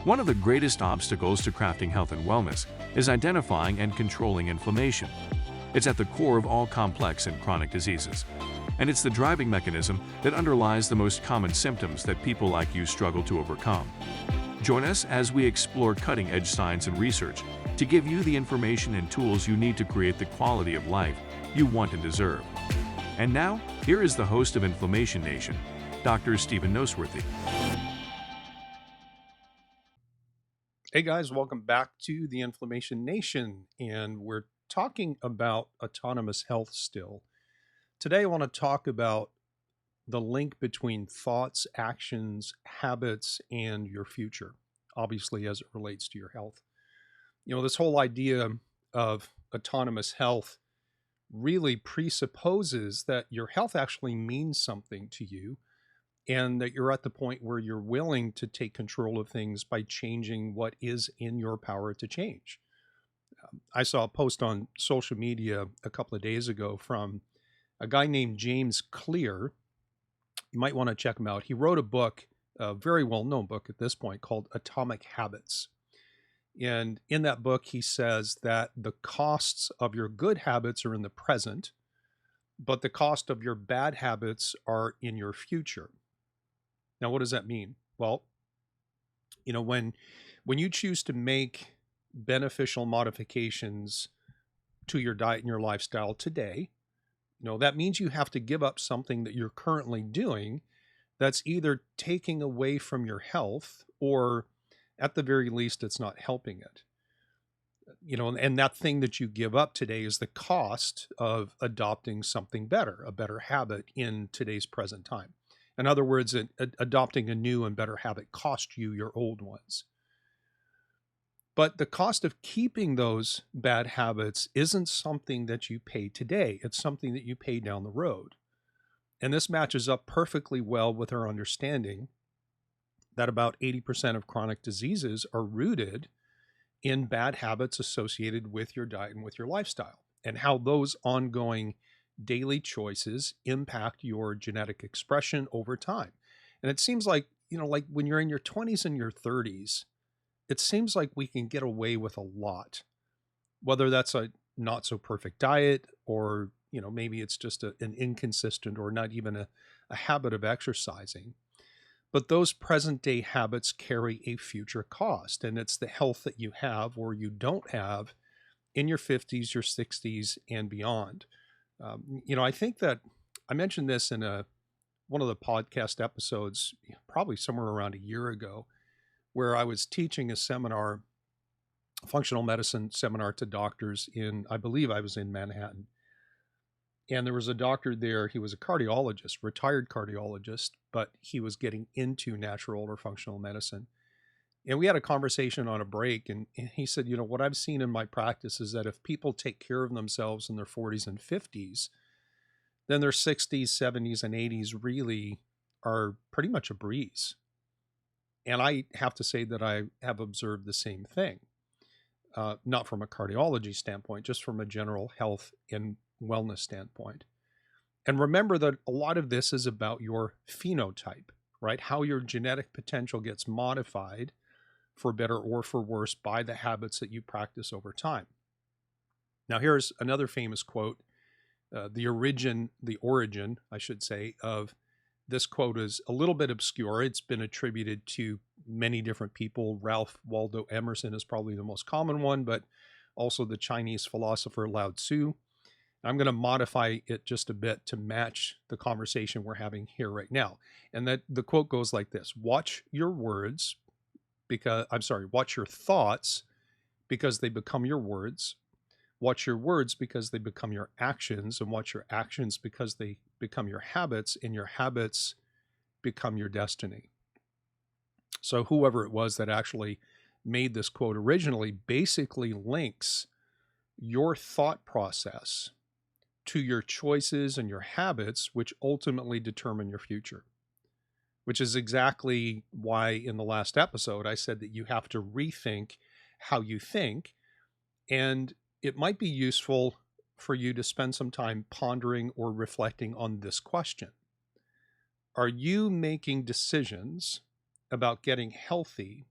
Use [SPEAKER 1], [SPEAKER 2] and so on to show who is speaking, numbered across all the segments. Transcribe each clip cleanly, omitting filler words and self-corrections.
[SPEAKER 1] One of the greatest obstacles to crafting health and wellness is identifying and controlling inflammation. It's at the core of all complex and chronic diseases, and it's the driving mechanism that underlies the most common symptoms that people like you struggle to overcome. Join us as we explore cutting-edge science and research to give you the information and tools you need to create the quality of life you want and deserve. And now, here is the host of Inflammation Nation, Dr. Stephen Noseworthy.
[SPEAKER 2] Hey guys, welcome back to the Inflammation Nation, and we're talking about autonomous health still. Today I want to talk about the link between thoughts, actions, habits, and your future, obviously as it relates to your health. You know, this whole idea of autonomous health really presupposes that your health actually means something to you and that you're at the point where you're willing to take control of things by changing what is in your power to change. I saw a post on social media a couple of days ago from a guy named James Clear. You might want to check him out. He wrote a book, a very well-known book at this point, called Atomic Habits. And in that book, he says that the costs of your good habits are in the present, but the cost of your bad habits are in your future. Now, what does that mean? Well, you know, when you choose to make beneficial modifications to your diet and your lifestyle today, you know, that means you have to give up something that you're currently doing that's either taking away from your health or at the very least, it's not helping it. You know, and that thing that you give up today is the cost of adopting something better, a better habit in today's present time. In other words, adopting a new and better habit cost you your old ones. But the cost of keeping those bad habits isn't something that you pay today. It's something that you pay down the road. And this matches up perfectly well with our understanding that about 80% of chronic diseases are rooted in bad habits associated with your diet and with your lifestyle, and how those ongoing daily choices impact your genetic expression over time. And it seems like, you know, like when you're in your 20s and your 30s, it seems like we can get away with a lot, whether that's a not so perfect diet or, you know, maybe it's just an inconsistent or not even a habit of exercising. But those present day habits carry a future cost, and it's the health that you have or you don't have in your 50s, your 60s, and beyond. You know, I think that I mentioned this in one of the podcast episodes, probably somewhere around a year ago, where I was teaching a seminar, a functional medicine seminar to doctors I believe I was in Manhattan. And there was a doctor there. He was a cardiologist, retired cardiologist, but he was getting into natural or functional medicine. And we had a conversation on a break, and he said, you know, what I've seen in my practice is that if people take care of themselves in their 40s and 50s, then their 60s, 70s, and 80s really are pretty much a breeze. And I have to say that I have observed the same thing, not from a cardiology standpoint, just from a general health and wellness standpoint. And remember that a lot of this is about your phenotype, right? How your genetic potential gets modified for better or for worse by the habits that you practice over time. Now, here's another famous quote. The origin, I should say, of this quote is a little bit obscure. It's been attributed to many different people. Ralph Waldo Emerson is probably the most common one, but also the Chinese philosopher Lao Tzu. I'm going to modify it just a bit to match the conversation we're having here right now. And that the quote goes like this: watch your thoughts because they become your words. Watch your words because they become your actions, and watch your actions because they become your habits, and your habits become your destiny. So whoever it was that actually made this quote originally basically links your thought process to your choices and your habits, which ultimately determine your future. Which is exactly why in the last episode I said that you have to rethink how you think, and it might be useful for you to spend some time pondering or reflecting on this question. Are you making decisions about getting healthy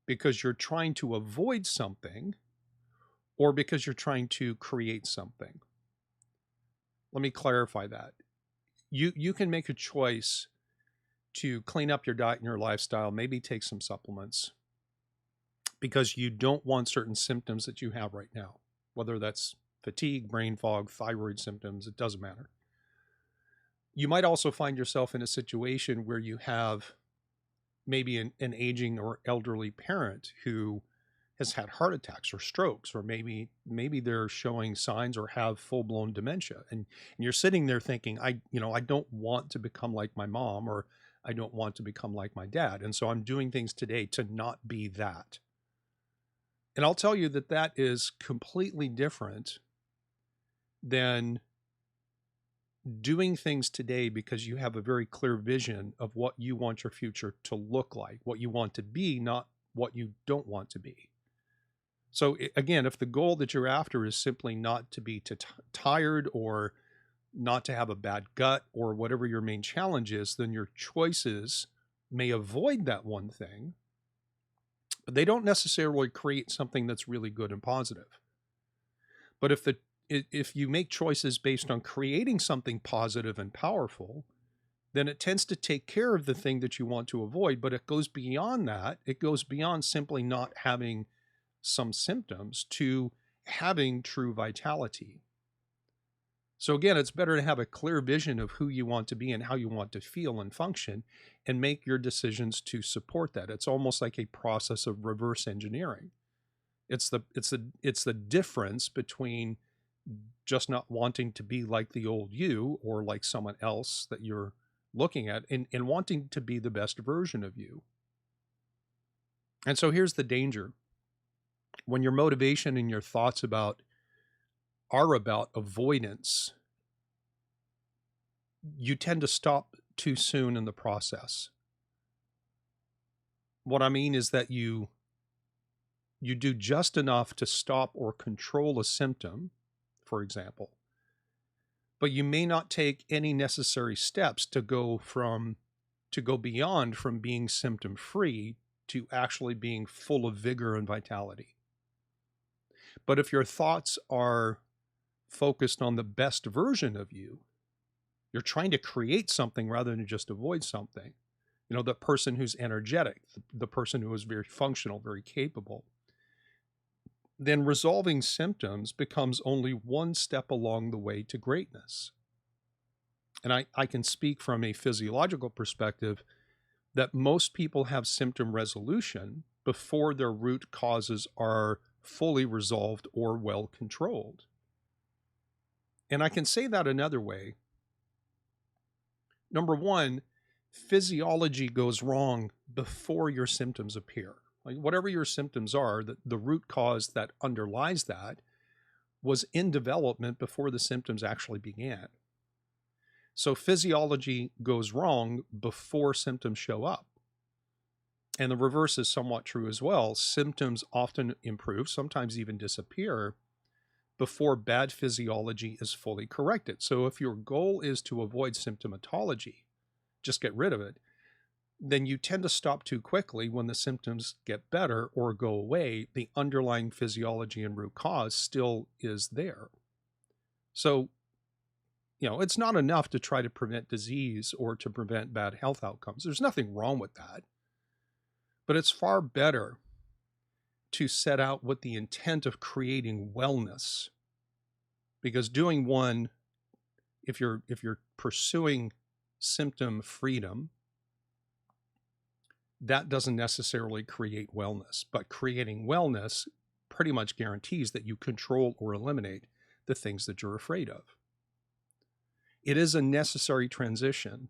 [SPEAKER 2] because you're trying to avoid something or because you're trying to create something. Let me clarify that. You can make a choice to clean up your diet and your lifestyle, maybe take some supplements because you don't want certain symptoms that you have right now, whether that's fatigue, brain fog, thyroid symptoms, it doesn't matter. You might also find yourself in a situation where you have maybe an aging or elderly parent who has had heart attacks or strokes, or maybe they're showing signs or have full-blown dementia. And you're sitting there thinking, I don't want to become like my mom, or I don't want to become like my dad. And so I'm doing things today to not be that. And I'll tell you that that is completely different than doing things today because you have a very clear vision of what you want your future to look like, what you want to be, not what you don't want to be. So again, if the goal that you're after is simply not to be tired or not to have a bad gut or whatever your main challenge is, then your choices may avoid that one thing, but they don't necessarily create something that's really good and positive. But if you make choices based on creating something positive and powerful, then it tends to take care of the thing that you want to avoid, but it goes beyond that. It goes beyond simply not having some symptoms to having true vitality. So again, it's better to have a clear vision of who you want to be and how you want to feel and function, and make your decisions to support that. It's almost like a process of reverse engineering. It's the difference between just not wanting to be like the old you or like someone else that you're looking at, and wanting to be the best version of you. And so here's the danger. When your motivation and your thoughts are about avoidance, you tend to stop too soon in the process. What I mean is that you do just enough to stop or control a symptom, for example, but you may not take any necessary steps to go beyond from being symptom free to actually being full of vigor and vitality. But if your thoughts are focused on the best version of you, you're trying to create something rather than just avoid something. The person who's energetic, the person who is very functional, very capable, then resolving symptoms becomes only one step along the way to greatness. And I can speak from a physiological perspective that most people have symptom resolution before their root causes are fully resolved or well controlled. And I can say that another way. Number one, physiology goes wrong before your symptoms appear. Like whatever your symptoms are, the root cause that underlies that was in development before the symptoms actually began. So physiology goes wrong before symptoms show up. And the reverse is somewhat true as well. Symptoms often improve, sometimes even disappear, before bad physiology is fully corrected. So if your goal is to avoid symptomatology, just get rid of it, then you tend to stop too quickly when the symptoms get better or go away. The underlying physiology and root cause still is there. So, it's not enough to try to prevent disease or to prevent bad health outcomes. There's nothing wrong with that. But it's far better to set out with the intent of creating wellness. Because doing one, if you're pursuing symptom freedom, that doesn't necessarily create wellness. But creating wellness pretty much guarantees that you control or eliminate the things that you're afraid of. It is a necessary transition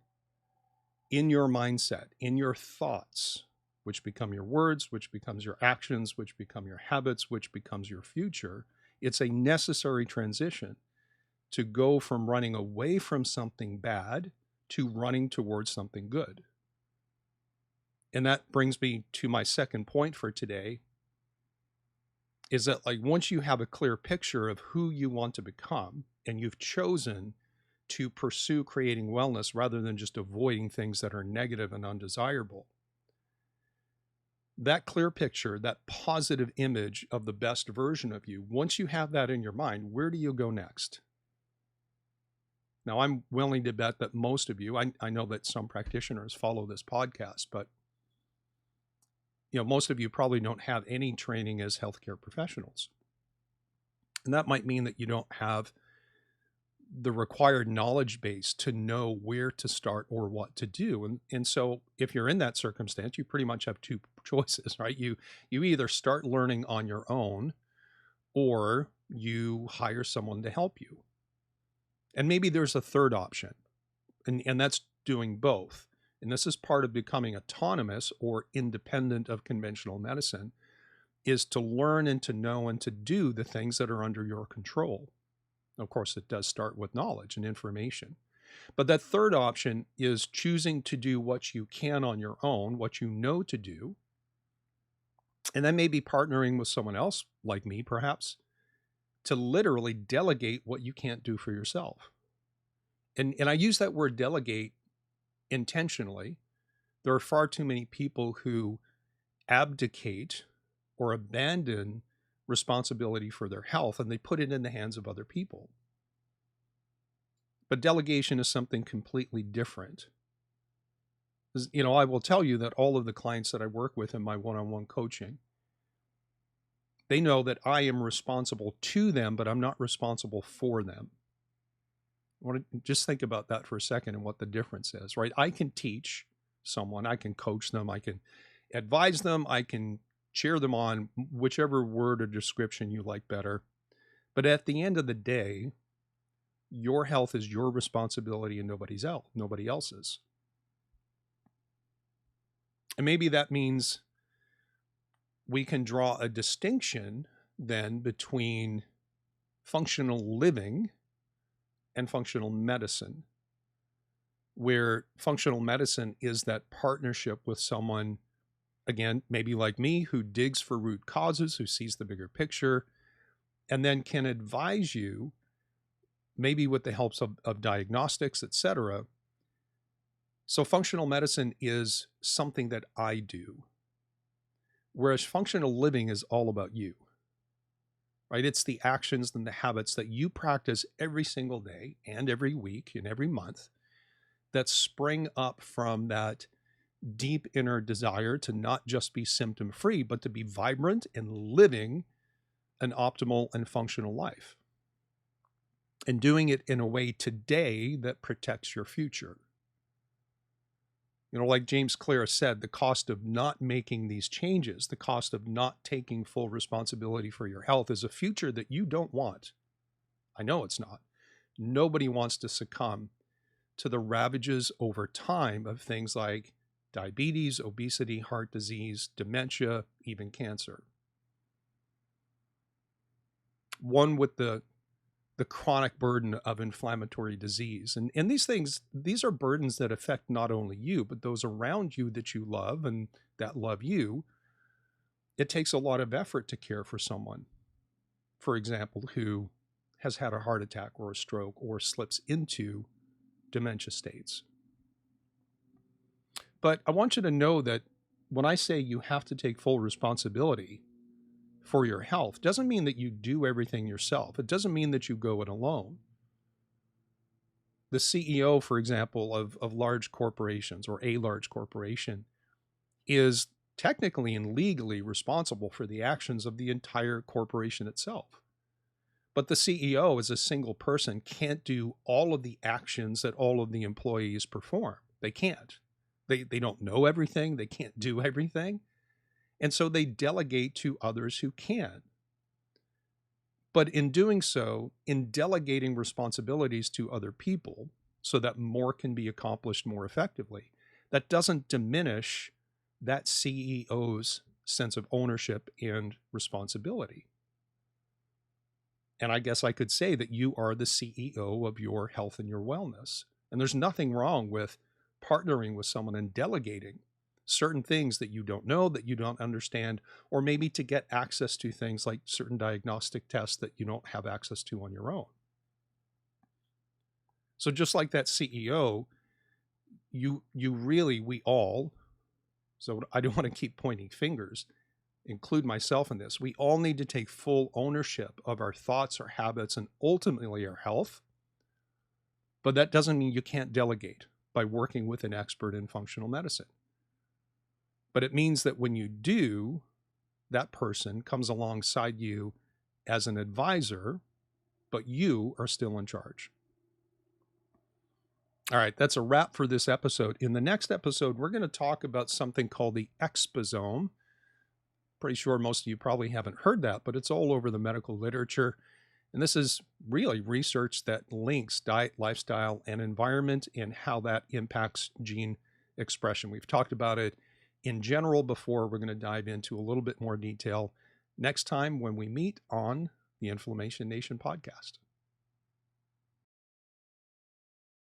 [SPEAKER 2] in your mindset, in your thoughts, which become your words, which becomes your actions, which become your habits, which becomes your future. It's a necessary transition to go from running away from something bad to running towards something good. And that brings me to my second point for today, is that once you have a clear picture of who you want to become and you've chosen to pursue creating wellness rather than just avoiding things that are negative and undesirable, That clear picture, that positive image of the best version of you, once you have that in your mind, where do you go next? Now, I'm willing to bet that most of you, I know that some practitioners follow this podcast, but most of you probably don't have any training as healthcare professionals. And that might mean that you don't have the required knowledge base to know where to start or what to do. And so if you're in that circumstance, you pretty much have two choices, right? You either start learning on your own or you hire someone to help you. And maybe there's a third option, and that's doing both. And this is part of becoming autonomous or independent of conventional medicine, is to learn and to know and to do the things that are under your control. Of course, it does start with knowledge and information. But that third option is choosing to do what you can on your own, what you know to do. And then maybe partnering with someone else, like me perhaps, to literally delegate what you can't do for yourself. And I use that word delegate intentionally. There are far too many people who abdicate or abandon responsibility for their health, and they put it in the hands of other people. But delegation is something completely different. I will tell you that all of the clients that I work with in my one-on-one coaching, they know that I am responsible to them, but I'm not responsible for them. I want to just think about that for a second and what the difference is, right? I can teach someone, I can coach them, I can advise them, I can cheer them on, whichever word or description you like better. But at the end of the day, your health is your responsibility and nobody else's. And maybe that means we can draw a distinction then between functional living and functional medicine, where functional medicine is that partnership with someone, again, maybe like me, who digs for root causes, who sees the bigger picture, and then can advise you, maybe with the help of diagnostics, etc. So functional medicine is something that I do, whereas functional living is all about you, right? It's the actions and the habits that you practice every single day and every week and every month that spring up from that deep inner desire to not just be symptom-free, but to be vibrant and living an optimal and functional life. And doing it in a way today that protects your future. Like James Clear said, the cost of not making these changes, the cost of not taking full responsibility for your health is a future that you don't want. I know it's not. Nobody wants to succumb to the ravages over time of things like diabetes, obesity, heart disease, dementia, even cancer. One with the chronic burden of inflammatory disease. And these are burdens that affect not only you, but those around you that you love and that love you. It takes a lot of effort to care for someone, for example, who has had a heart attack or a stroke or slips into dementia states. But I want you to know that when I say you have to take full responsibility for your health, doesn't mean that you do everything yourself. It doesn't mean that you go it alone. The CEO, for example, of large corporations or a large corporation is technically and legally responsible for the actions of the entire corporation itself. But the CEO, as a single person, can't do all of the actions that all of the employees perform. They can't. They don't know everything. They can't do everything. And so they delegate to others who can. But in doing so, in delegating responsibilities to other people so that more can be accomplished more effectively, that doesn't diminish that CEO's sense of ownership and responsibility. And I guess I could say that you are the CEO of your health and your wellness. And there's nothing wrong with partnering with someone and delegating certain things that you don't know, that you don't understand, or maybe to get access to things like certain diagnostic tests that you don't have access to on your own. So just like that CEO, we all So I don't want to keep pointing fingers, include myself in this. We all need to take full ownership of our thoughts, our habits, and ultimately our health. But that doesn't mean you can't delegate by working with an expert in functional medicine. But it means that when you do, that person comes alongside you as an advisor, but you are still in charge. All right, that's a wrap for this episode. In the next episode, we're going to talk about something called the exposome. Pretty sure most of you probably haven't heard that, but it's all over the medical literature. And this is really research that links diet, lifestyle, and environment and how that impacts gene expression. We've talked about it in general before. We're going to dive into a little bit more detail next time when we meet on the Inflammation Nation podcast.